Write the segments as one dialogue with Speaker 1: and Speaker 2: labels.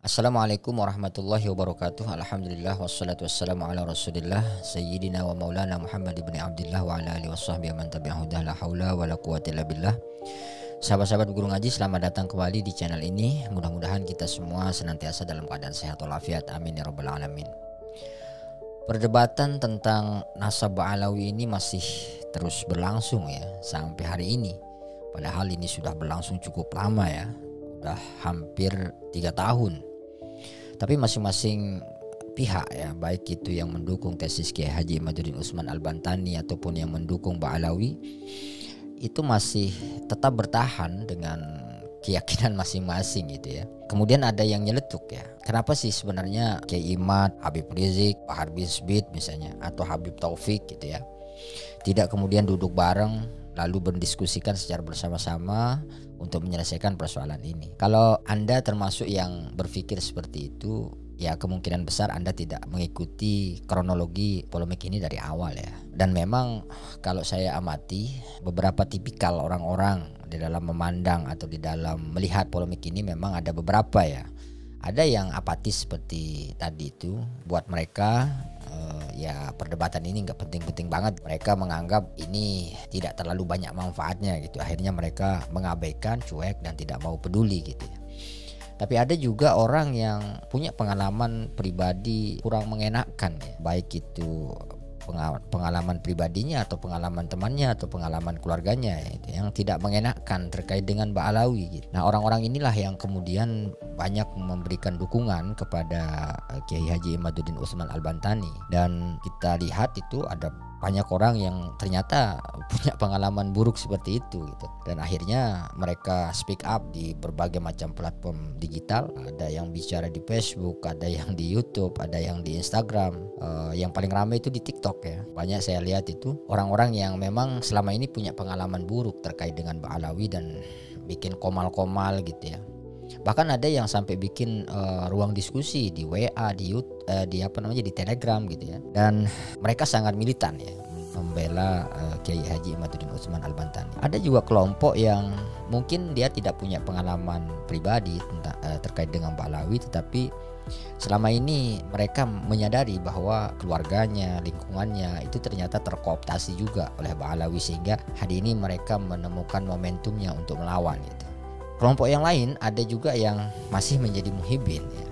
Speaker 1: Assalamualaikum warahmatullahi wabarakatuh. Alhamdulillah wassalatu wassalamu ala Rasulillah Sayyidina wa maulana Muhammad ibn Abdillah wa ala alihi washabbihi man tabi'ahu la haula wala quwwata illa billah. Sahabat-sahabat guru ngaji, selamat datang kembali di channel ini. Mudah-mudahan kita semua senantiasa dalam keadaan sehat walafiat. Amin ya rabbal alamin. Perdebatan tentang nasab Ba'alawi ini masih terus berlangsung ya sampai hari ini. Padahal ini sudah berlangsung cukup lama ya. Udah hampir 3 tahun. Tapi masing-masing pihak ya, baik itu yang mendukung tesis Kiai Haji Imaduddin Utsman Al-Bantani ataupun yang mendukung Ba'alawi, itu masih tetap bertahan dengan keyakinan masing-masing gitu ya. Kemudian ada yang nyeletuk ya, kenapa sih sebenarnya Kiai Imad, Habib Rizik, Bahar bin Smith misalnya, atau Habib Taufik gitu ya, tidak kemudian duduk bareng lalu berdiskusikan secara bersama-sama untuk menyelesaikan persoalan ini. Kalau Anda termasuk yang berpikir seperti itu, ya kemungkinan besar Anda tidak mengikuti kronologi polemik ini dari awal ya. Dan memang kalau saya amati beberapa tipikal orang-orang di dalam memandang atau di dalam melihat polemik ini, memang ada beberapa ya. Ada yang apatis seperti tadi itu, buat mereka ya perdebatan ini nggak penting-penting banget. Mereka menganggap ini tidak terlalu banyak manfaatnya gitu. Akhirnya mereka mengabaikan, cuek, dan tidak mau peduli gitu ya. Tapi ada juga orang yang punya pengalaman pribadi kurang mengenakan ya, baik itu pengalaman pribadinya atau pengalaman temannya atau pengalaman keluarganya gitu, yang tidak mengenakan terkait dengan Ba'alawi gitu. Nah, orang-orang inilah yang kemudian banyak memberikan dukungan kepada Kiai Haji Imaduddin Utsman Al-Bantani, dan kita lihat itu ada banyak orang yang ternyata punya pengalaman buruk seperti itu gitu. Dan akhirnya mereka speak up di berbagai macam platform digital. Ada yang bicara di Facebook, ada yang di YouTube, ada yang di Instagram. Yang paling ramai itu di TikTok ya. Banyak saya lihat itu orang-orang yang memang selama ini punya pengalaman buruk terkait dengan Ba'alawi dan bikin komal-komal gitu ya. Bahkan ada yang sampai bikin ruang diskusi di WA, di YouTube, di Telegram gitu ya. Dan mereka sangat militan ya, membela Kiai Haji Imaduddin Utsman Al-Bantani. Ada juga kelompok yang mungkin dia tidak punya pengalaman pribadi terkait dengan Ba'alawi, tetapi selama ini mereka menyadari bahwa keluarganya, lingkungannya itu ternyata terkooptasi juga oleh Ba'alawi, sehingga hari ini mereka menemukan momentumnya untuk melawan gitu. Kelompok yang lain ada juga yang masih menjadi muhibbin ya.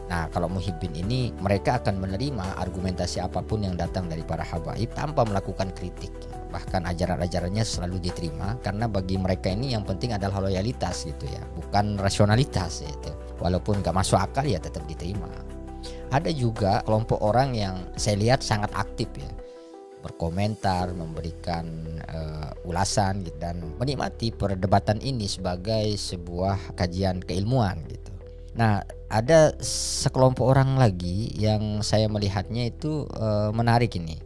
Speaker 1: Nah, kalau muhibbin ini mereka akan menerima argumentasi apapun yang datang dari para habaib tanpa melakukan kritik. Bahkan ajaran-ajarannya selalu diterima, karena bagi mereka ini yang penting adalah loyalitas gitu ya, bukan rasionalitas gitu. Walaupun gak masuk akal ya tetap diterima. Ada juga kelompok orang yang saya lihat sangat aktif ya, berkomentar, memberikan ulasan gitu, dan menikmati perdebatan ini sebagai sebuah kajian keilmuan gitu. Nah, ada sekelompok orang lagi yang saya melihatnya itu menarik ini.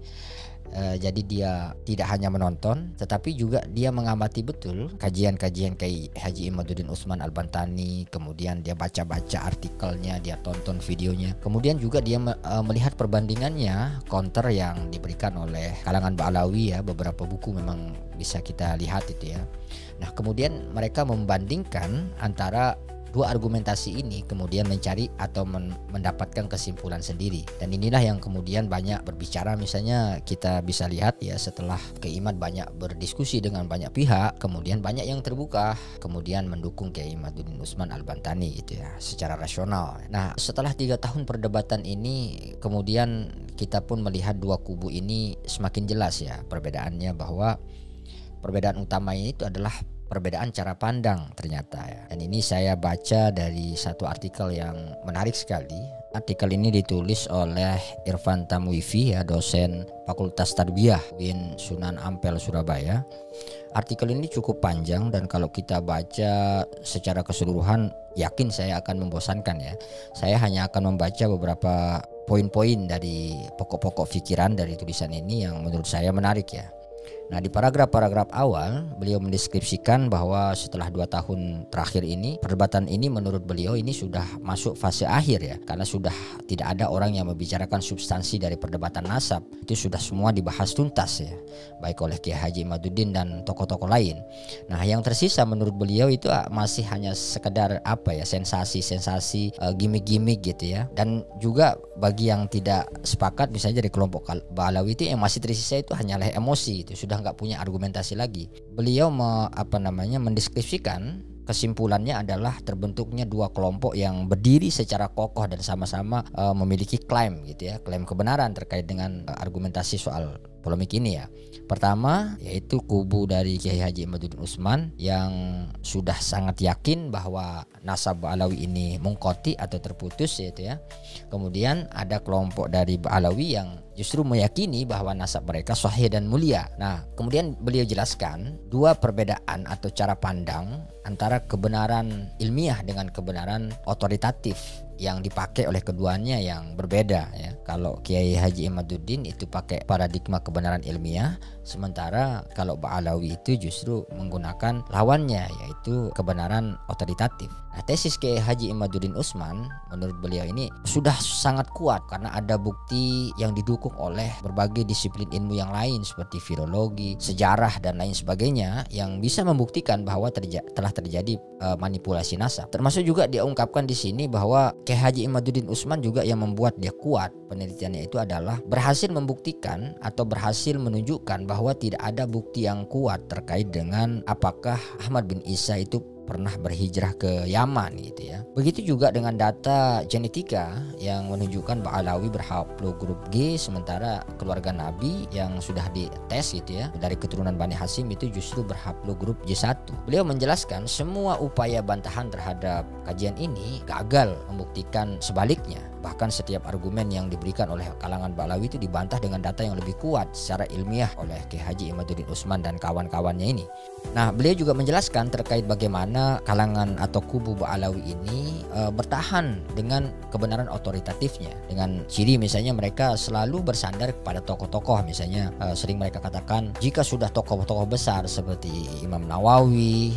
Speaker 1: Jadi dia tidak hanya menonton, tetapi juga dia mengamati betul kajian-kajian Kiai Haji Imaduddin Utsman Al-Bantani. Kemudian dia baca-baca artikelnya, dia tonton videonya. Kemudian juga dia melihat perbandingannya, counter yang diberikan oleh kalangan Ba'alawi ya. Beberapa buku memang bisa kita lihat itu ya. Nah, kemudian mereka membandingkan antara dua argumentasi ini, kemudian mencari atau mendapatkan kesimpulan sendiri. Dan inilah yang kemudian banyak berbicara. Misalnya kita bisa lihat ya, setelah Kiai Imad banyak berdiskusi dengan banyak pihak, kemudian banyak yang terbuka, kemudian mendukung Kiai Imaduddin Utsman Al-Bantani gitu ya, secara rasional. Nah, setelah 3 tahun perdebatan ini, kemudian kita pun melihat dua kubu ini semakin jelas ya perbedaannya, bahwa perbedaan utamanya itu adalah perbedaan cara pandang ternyata ya. Dan ini saya baca dari satu artikel yang menarik sekali. Artikel ini ditulis oleh Irfan Tamwifi ya, dosen Fakultas Tarbiyah UIN Sunan Ampel Surabaya. Artikel ini cukup panjang, dan kalau kita baca secara keseluruhan yakin saya akan membosankan ya. Saya hanya akan membaca beberapa poin-poin dari pokok-pokok pikiran dari tulisan ini yang menurut saya menarik ya. Nah, di paragraf-paragraf awal beliau mendeskripsikan bahwa setelah 2 tahun terakhir ini, perdebatan ini menurut beliau ini sudah masuk fase akhir ya, karena sudah tidak ada orang yang membicarakan substansi dari perdebatan nasab. Itu sudah semua dibahas tuntas ya, baik oleh Kiai Haji Imaduddin dan tokoh-tokoh lain. Nah, yang tersisa menurut beliau itu masih hanya sekedar apa ya, sensasi-sensasi, gimmick-gimmick gitu ya. Dan juga bagi yang tidak sepakat misalnya dari kelompok Ba'alawi itu yang masih tersisa itu hanyalah emosi, itu sudah nggak punya argumentasi lagi. Beliau mendeskripsikan kesimpulannya adalah terbentuknya 2 kelompok yang berdiri secara kokoh dan sama-sama memiliki klaim gitu ya, klaim kebenaran terkait dengan argumentasi soal polemik ini ya. Pertama yaitu kubu dari Kiai Haji Imaduddin Utsman yang sudah sangat yakin bahwa nasab Ba'alawi ini mungqati atau terputus gitu ya. Kemudian ada kelompok dari Ba'alawi yang justru meyakini bahwa nasab mereka sahih dan mulia. Nah, kemudian beliau jelaskan 2 perbedaan atau cara pandang antara kebenaran ilmiah dengan kebenaran otoritatif yang dipakai oleh keduanya yang berbeda ya. Kalau Kiai Haji Imaduddin itu pakai paradigma kebenaran ilmiah, sementara kalau Ba'alawi itu justru menggunakan lawannya yaitu kebenaran otoritatif. Nah, tesis Kiai Haji Imaduddin Utsman menurut beliau ini sudah sangat kuat karena ada bukti yang didukung oleh berbagai disiplin ilmu yang lain seperti filologi, sejarah dan lain sebagainya yang bisa membuktikan bahwa telah terjadi manipulasi nasab. Termasuk juga diungkapkan di sini bahwa Kiai Haji Imaduddin Utsman juga yang membuat dia kuat penelitiannya itu adalah berhasil membuktikan atau berhasil menunjukkan bahwa tidak ada bukti yang kuat terkait dengan apakah Ahmad bin Isa itu pernah berhijrah ke Yaman gitu ya. Begitu juga dengan data genetika yang menunjukkan Ba'alawi berhaplogrup G, sementara keluarga Nabi yang sudah dites gitu ya dari keturunan Bani Hasyim itu justru berhaplogrup J1. Beliau menjelaskan semua upaya bantahan terhadap kajian ini gagal membuktikan sebaliknya. Bahkan setiap argumen yang diberikan oleh kalangan Ba'alawi itu dibantah dengan data yang lebih kuat secara ilmiah oleh Kiai Haji Imaduddin Utsman dan kawan-kawannya ini. Nah, beliau juga menjelaskan terkait bagaimana kalangan atau kubu Ba'alawi ini bertahan dengan kebenaran otoritatifnya. Dengan ciri misalnya mereka selalu bersandar kepada tokoh-tokoh, misalnya sering mereka katakan jika sudah tokoh-tokoh besar seperti Imam Nawawi,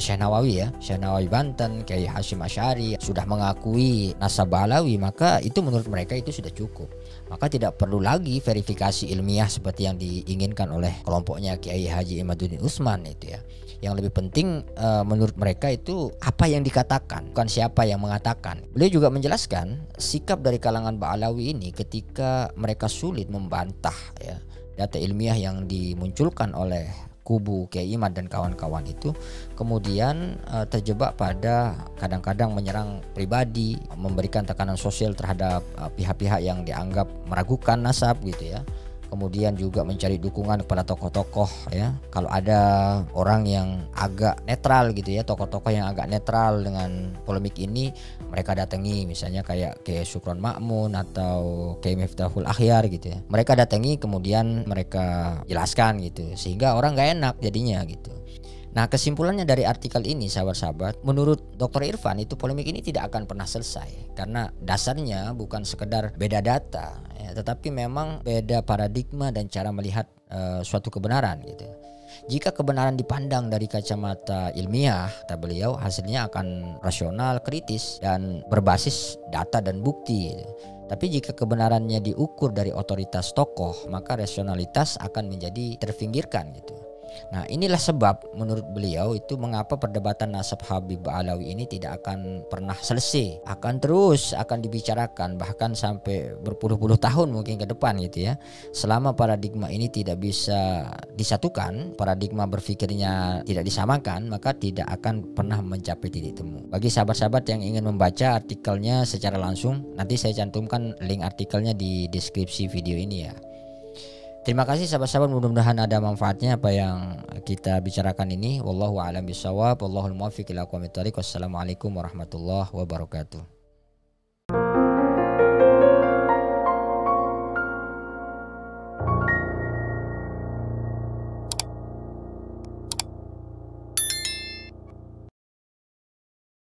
Speaker 1: Syekh Nawawi ya, Syekh Nawawi Banten, Kiai Hasyim Asy'ari sudah mengakui nasab Ba'alawi, maka itu menurut mereka itu sudah cukup. Maka tidak perlu lagi verifikasi ilmiah seperti yang diinginkan oleh kelompoknya Kiai Haji Imaduddin Utsman itu ya. Yang lebih penting menurut mereka itu apa yang dikatakan, bukan siapa yang mengatakan. Beliau juga menjelaskan sikap dari kalangan Ba'alawi ini ketika mereka sulit membantah ya data ilmiah yang dimunculkan oleh kubu Kiai Imad dan kawan-kawan itu, kemudian terjebak pada kadang-kadang menyerang pribadi, memberikan tekanan sosial terhadap pihak-pihak yang dianggap meragukan nasab gitu ya. Kemudian juga mencari dukungan kepada tokoh-tokoh ya. Kalau ada orang yang agak netral gitu ya, tokoh-tokoh yang agak netral dengan polemik ini, mereka datangi misalnya kayak Syukron Ma'mun atau Miftahul Akhyar gitu ya. Mereka datangi kemudian mereka jelaskan gitu, sehingga orang gak enak jadinya gitu. Nah, kesimpulannya dari artikel ini sahabat-sahabat, menurut Dr. Irfan itu polemik ini tidak akan pernah selesai karena dasarnya bukan sekedar beda data ya, tetapi memang beda paradigma dan cara melihat suatu kebenaran gitu. Jika kebenaran dipandang dari kacamata ilmiah, kata beliau, hasilnya akan rasional, kritis dan berbasis data dan bukti gitu. Tapi jika kebenarannya diukur dari otoritas tokoh, maka rasionalitas akan menjadi terpinggirkan gitu. Nah, inilah sebab menurut beliau itu mengapa perdebatan nasab Habib Ba'alawi ini tidak akan pernah selesai, akan dibicarakan bahkan sampai berpuluh-puluh tahun mungkin ke depan gitu ya. Selama paradigma ini tidak bisa disatukan, paradigma berpikirnya tidak disamakan, maka tidak akan pernah mencapai titik temu. Bagi sahabat-sahabat yang ingin membaca artikelnya secara langsung, nanti saya cantumkan link artikelnya di deskripsi video ini ya. Terima kasih sahabat-sahabat, mudah-mudahan ada manfaatnya apa yang kita bicarakan ini. Wallahu a'lam bishawab, wallahul muwaffiq ila aqwamit thoriq. Wassalamualaikum warahmatullahi wabarakatuh.